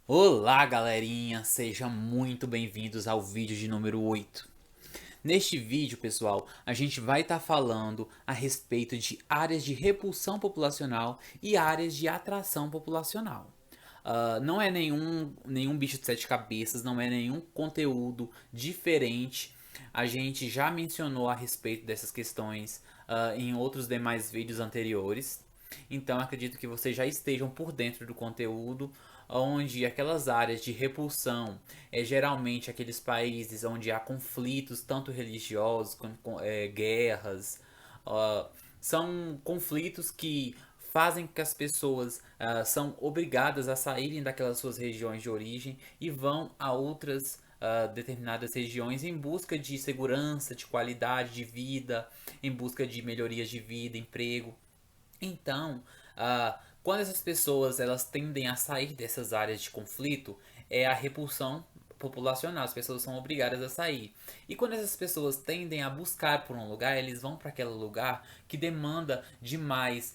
Olá, galerinha! Sejam muito bem-vindos ao vídeo de número 8. Neste vídeo, pessoal, a gente vai estar falando a respeito de áreas de repulsão populacional e áreas de atração populacional. Não é nenhum bicho de sete cabeças, não é nenhum conteúdo diferente. A gente já mencionou a respeito dessas questões em outros demais vídeos anteriores. Então acredito que vocês já estejam por dentro do conteúdo, onde aquelas áreas de repulsão é geralmente aqueles países onde há conflitos, tanto religiosos como guerras. Uh, São conflitos que fazem com que as pessoas são obrigadas a saírem daquelas suas regiões de origem e vão a outras determinadas regiões em busca de segurança, de qualidade de vida, em busca de melhorias de vida, emprego. Então, quando essas pessoas elas tendem a sair dessas áreas de conflito, é a repulsão populacional, as pessoas são obrigadas a sair. E quando essas pessoas tendem a buscar por um lugar, eles vão para aquele lugar que demanda de mais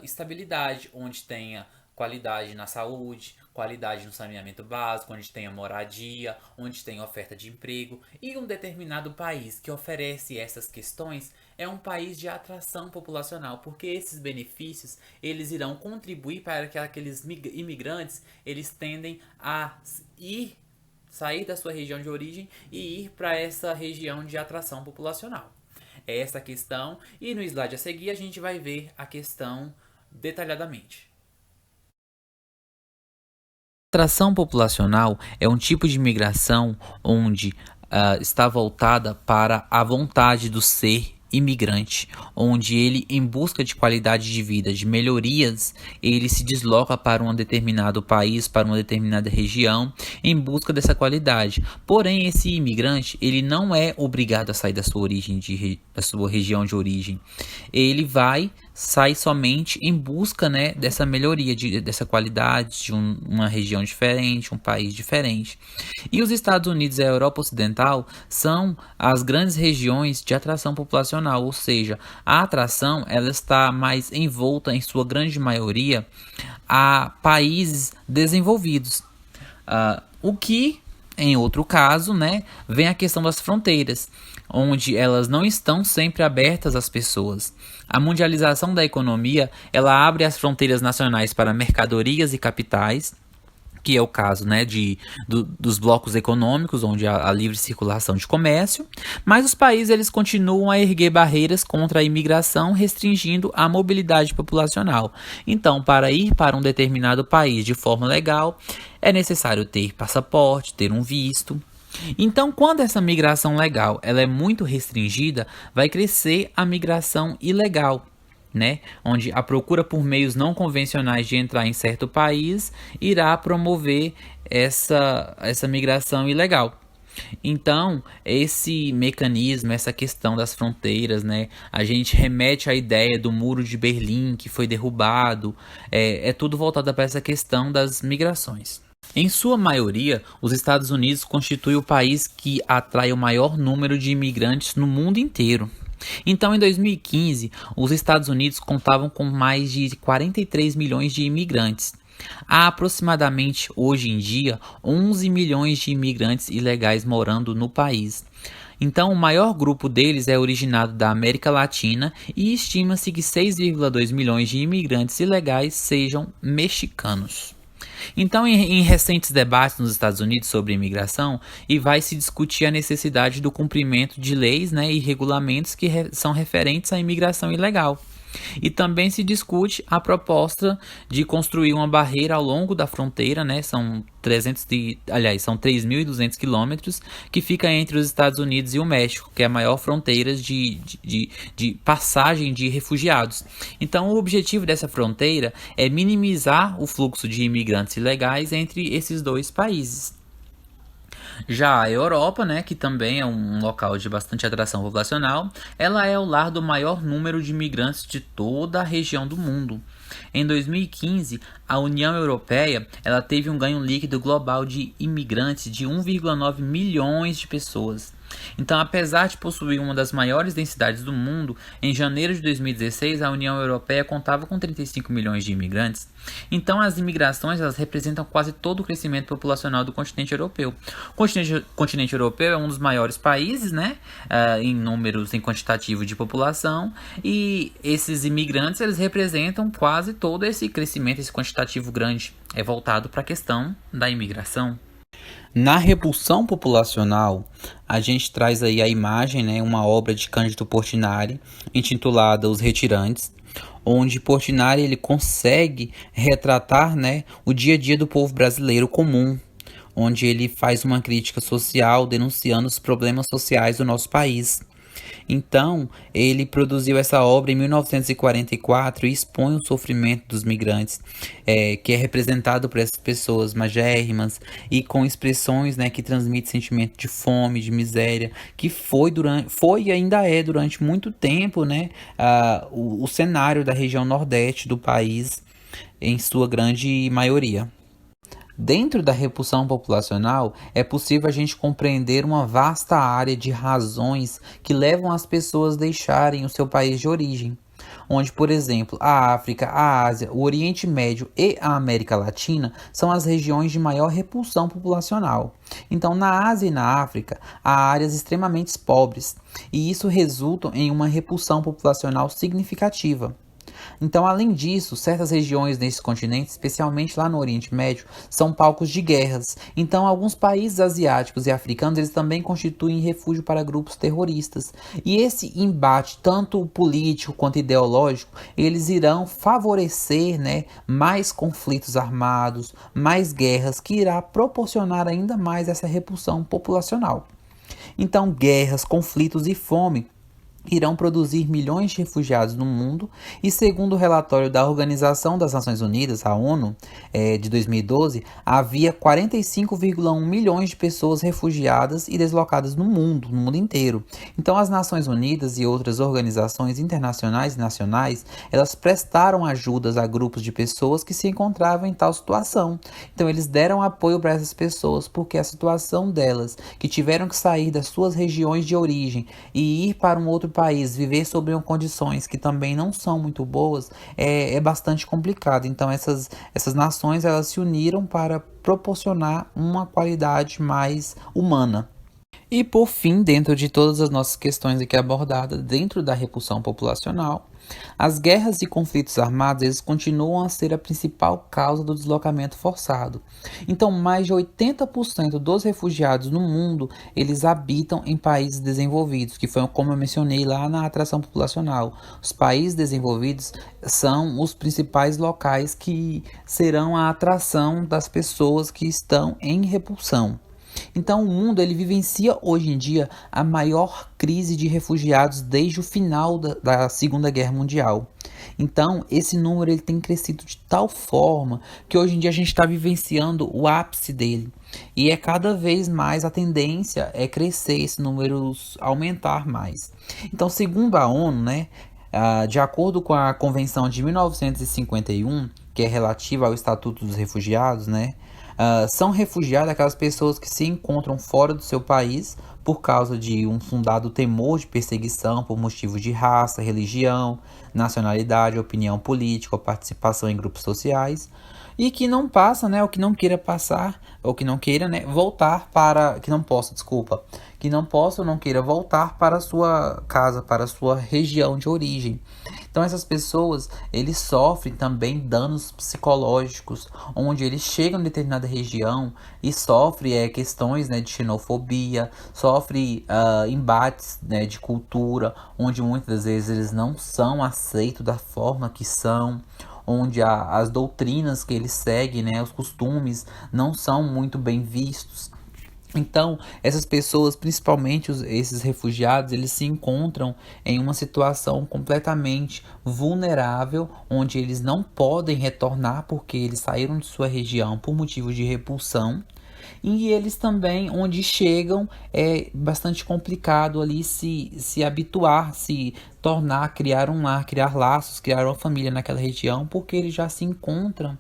estabilidade, onde tenha qualidade na saúde, qualidade no saneamento básico, onde tenha moradia, onde tenha oferta de emprego. E um determinado país que oferece essas questões é um país de atração populacional, porque esses benefícios eles irão contribuir para que aqueles imigrantes eles tendem a ir sair da sua região de origem e ir para essa região de atração populacional. É essa a questão, e no slide a seguir a gente vai ver a questão detalhadamente. Atração populacional é um tipo de migração onde está voltada para a vontade do ser imigrante, onde ele, em busca de qualidade de vida, de melhorias, ele se desloca para um determinado país, para uma determinada região, em busca dessa qualidade. Porém, esse imigrante, ele não é obrigado a sair da sua origem, da sua região de origem. Ele sai somente em busca, né, dessa melhoria, dessa qualidade, de uma região diferente, um país diferente. E os Estados Unidos e a Europa Ocidental são as grandes regiões de atração populacional, ou seja, a atração ela está mais envolta, em sua grande maioria, a países desenvolvidos. O que, em outro caso, né, vem a questão das fronteiras, onde elas não estão sempre abertas às pessoas. A mundialização da economia, ela abre as fronteiras nacionais para mercadorias e capitais, que é o caso, né, dos blocos econômicos, onde há a livre circulação de comércio, mas os países eles continuam a erguer barreiras contra a imigração, restringindo a mobilidade populacional. Então, para ir para um determinado país de forma legal, é necessário ter passaporte, ter um visto. Então, quando essa migração legal ela é muito restringida, vai crescer a migração ilegal, né? Onde a procura por meios não convencionais de entrar em certo país irá promover essa migração ilegal. Então, esse mecanismo, essa questão das fronteiras, né? A gente remete à ideia do Muro de Berlim que foi derrubado, é tudo voltado para essa questão das migrações. Em sua maioria, os Estados Unidos constituem o país que atrai o maior número de imigrantes no mundo inteiro. Então, em 2015, os Estados Unidos contavam com mais de 43 milhões de imigrantes. Há aproximadamente, hoje em dia, 11 milhões de imigrantes ilegais morando no país. Então, o maior grupo deles é originado da América Latina e estima-se que 6,2 milhões de imigrantes ilegais sejam mexicanos. Então, em recentes debates nos Estados Unidos sobre imigração, e vai se discutir a necessidade do cumprimento de leis, né, e regulamentos que são referentes à imigração ilegal. E também se discute a proposta de construir uma barreira ao longo da fronteira, né? São 3.200 quilômetros que fica entre os Estados Unidos e o México, que é a maior fronteira de passagem de refugiados. Então, o objetivo dessa fronteira é minimizar o fluxo de imigrantes ilegais entre esses dois países. Já a Europa, né, que também é um local de bastante atração populacional, ela é o lar do maior número de imigrantes de toda a região do mundo. Em 2015, a União Europeia ela teve um ganho líquido global de imigrantes de 1,9 milhões de pessoas. Então, apesar de possuir uma das maiores densidades do mundo, em janeiro de 2016 a União Europeia contava com 35 milhões de imigrantes. Então, as imigrações elas representam quase todo o crescimento populacional do continente europeu. O continente europeu é um dos maiores países, né, em números, em quantitativo de população, e esses imigrantes eles representam quase todo esse crescimento, esse quantitativo grande, é voltado para a questão da imigração. Na repulsão populacional, a gente traz aí a imagem, né, uma obra de Cândido Portinari, intitulada Os Retirantes, onde Portinari ele consegue retratar, né, o dia a dia do povo brasileiro comum, onde ele faz uma crítica social denunciando os problemas sociais do nosso país. Então, ele produziu essa obra em 1944 e expõe o sofrimento dos migrantes, que é representado por essas pessoas magérrimas e com expressões, né, que transmitem sentimento de fome, de miséria, que foi e ainda é durante muito tempo, né, o cenário da região nordeste do país, em sua grande maioria. Dentro da repulsão populacional, é possível a gente compreender uma vasta área de razões que levam as pessoas a deixarem o seu país de origem, onde, por exemplo, a África, a Ásia, o Oriente Médio e a América Latina são as regiões de maior repulsão populacional. Então, na Ásia e na África, há áreas extremamente pobres, e isso resulta em uma repulsão populacional significativa. Então, além disso, certas regiões nesses continentes, especialmente lá no Oriente Médio, são palcos de guerras. Então, alguns países asiáticos e africanos eles também constituem refúgio para grupos terroristas. E esse embate, tanto político quanto ideológico, eles irão favorecer, né, mais conflitos armados, mais guerras, que irá proporcionar ainda mais essa repulsão populacional. Então, guerras, conflitos e fome irão produzir milhões de refugiados no mundo e, segundo o relatório da Organização das Nações Unidas, a ONU, de 2012, havia 45,1 milhões de pessoas refugiadas e deslocadas no mundo inteiro. Então, as Nações Unidas e outras organizações internacionais e nacionais, elas prestaram ajudas a grupos de pessoas que se encontravam em tal situação. Então, eles deram apoio para essas pessoas porque a situação delas, que tiveram que sair das suas regiões de origem e ir para um outro país, viver sob condições que também não são muito boas, é bastante complicado. Então essas nações elas se uniram para proporcionar uma qualidade mais humana. E por fim, dentro de todas as nossas questões aqui abordadas, dentro da repulsão populacional, as guerras e conflitos armados eles continuam a ser a principal causa do deslocamento forçado. Então, mais de 80% dos refugiados no mundo, eles habitam em países desenvolvidos, que foi como eu mencionei lá na atração populacional. Os países desenvolvidos são os principais locais que serão a atração das pessoas que estão em repulsão. Então o mundo ele vivencia hoje em dia a maior crise de refugiados desde o final da Segunda Guerra Mundial. Então esse número ele tem crescido de tal forma que hoje em dia a gente está vivenciando o ápice dele. E é cada vez mais a tendência é crescer, esse número aumentar mais. Então segundo a ONU, né, de acordo com a Convenção de 1951, que é relativa ao Estatuto dos Refugiados, né, são refugiadas aquelas pessoas que se encontram fora do seu país por causa de um fundado temor de perseguição por motivos de raça, religião, nacionalidade, opinião política ou participação em grupos sociais, e que não passa, né, ou que não queira passar, ou que não queira, né, voltar para, que não possa, desculpa, que não possa ou não queira voltar para a sua casa, para a sua região de origem. Então essas pessoas, eles sofrem também danos psicológicos, onde eles chegam em determinada região e sofrem questões, né, de xenofobia, sofrem embates, né, de cultura, onde muitas vezes eles não são aceitos da forma que são, onde as doutrinas que eles seguem, né, os costumes não são muito bem vistos. Então, essas pessoas, principalmente esses refugiados, eles se encontram em uma situação completamente vulnerável, onde eles não podem retornar porque eles saíram de sua região por motivos de repulsão. E eles também, onde chegam, é bastante complicado ali se habituar, se tornar, criar um lar, criar laços, criar uma família naquela região, porque eles já se encontram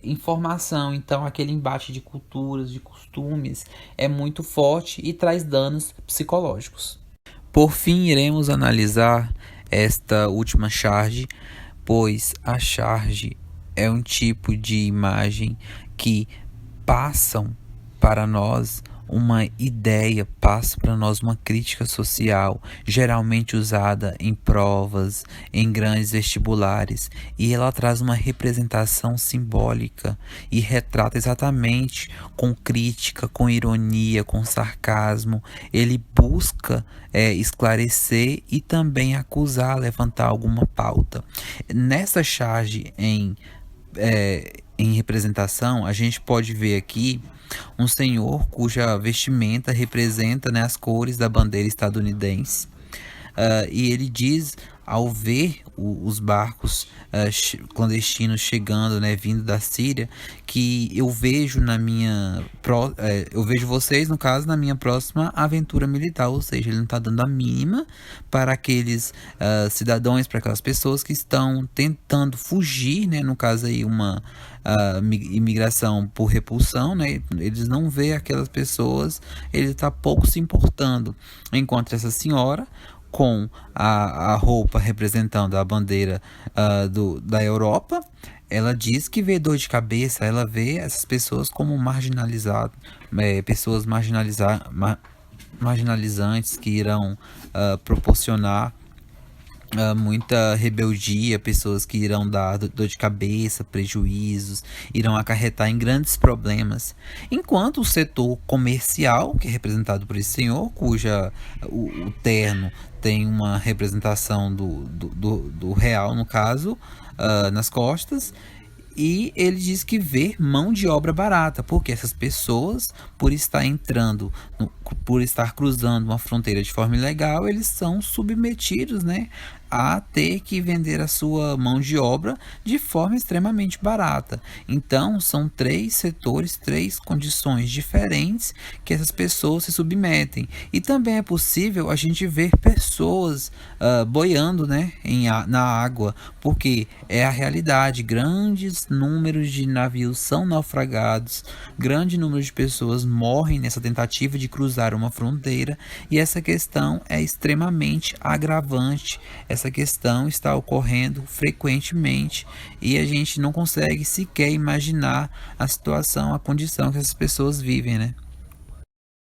informação. Então, aquele embate de culturas, de costumes, é muito forte e traz danos psicológicos. Por fim, iremos analisar esta última charge, pois a charge é um tipo de imagem que passam para nós uma ideia, passa para nós uma crítica social, geralmente usada em provas, em grandes vestibulares, e ela traz uma representação simbólica e retrata exatamente com crítica, com ironia, com sarcasmo. Ele busca esclarecer e também acusar, levantar alguma pauta. Nessa charge em representação, a gente pode ver aqui um senhor cuja vestimenta representa, né, as cores da bandeira estadunidense. E ele diz, ao ver os barcos clandestinos chegando, né, vindo da Síria, que eu vejo eu vejo vocês, no caso, na minha próxima aventura militar. Ou seja, ele não está dando a mínima para aqueles cidadãos, para aquelas pessoas que estão tentando fugir, né, no caso aí uma imigração por repulsão, né? Eles não vê aquelas pessoas, ele está pouco se importando. Enquanto essa senhora, com a roupa representando a bandeira da Europa, ela diz que vê dor de cabeça, ela vê essas pessoas como marginalizadas, pessoas marginalizantes que irão proporcionar muita rebeldia, pessoas que irão dar dor de cabeça, prejuízos, irão acarretar em grandes problemas. Enquanto o setor comercial, que é representado por esse senhor, cuja o terno tem uma representação do real, no caso, nas costas, e ele diz que vê mão de obra barata, porque essas pessoas, por estar por estar cruzando uma fronteira de forma ilegal, eles são submetidos, né, a ter que vender a sua mão de obra de forma extremamente barata. Então, são três setores, três condições diferentes que essas pessoas se submetem. E também é possível a gente ver pessoas boiando, né, na água, porque é a realidade. Grandes números de navios são naufragados, grande número de pessoas morrem nessa tentativa de cruzar uma fronteira, e essa questão é extremamente agravante. Essa questão está ocorrendo frequentemente e a gente não consegue sequer imaginar a situação, a condição que essas pessoas vivem, né?